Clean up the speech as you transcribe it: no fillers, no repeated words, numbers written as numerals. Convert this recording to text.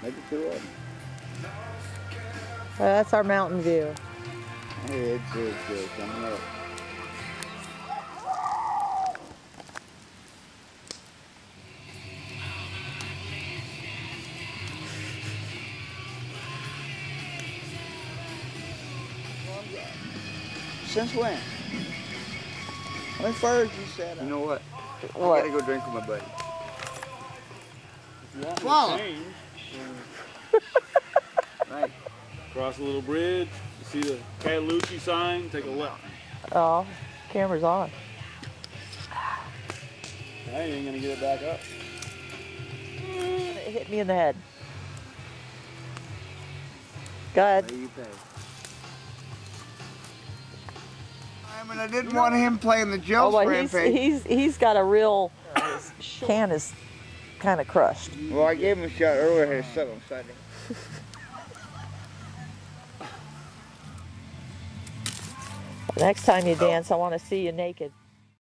Maybe two of them. That's our mountain view. Hey, it's coming up. Since when? When first you said that? You know what? What? I gotta go drink with my buddy. If you want Swallow. to change, Right. cross a little bridge, you see the Cataloochee sign, take a left. Oh, camera's on. Now you ain't gonna get it back up. It hit me in the head. Go ahead. There you pay. I mean, I didn't want him playing the Joe Oh, well, rampage. he's got a real. His can is kind of crushed. Well, I gave him a shot earlier. He set on Sunday. Next time you dance, I want to see you naked.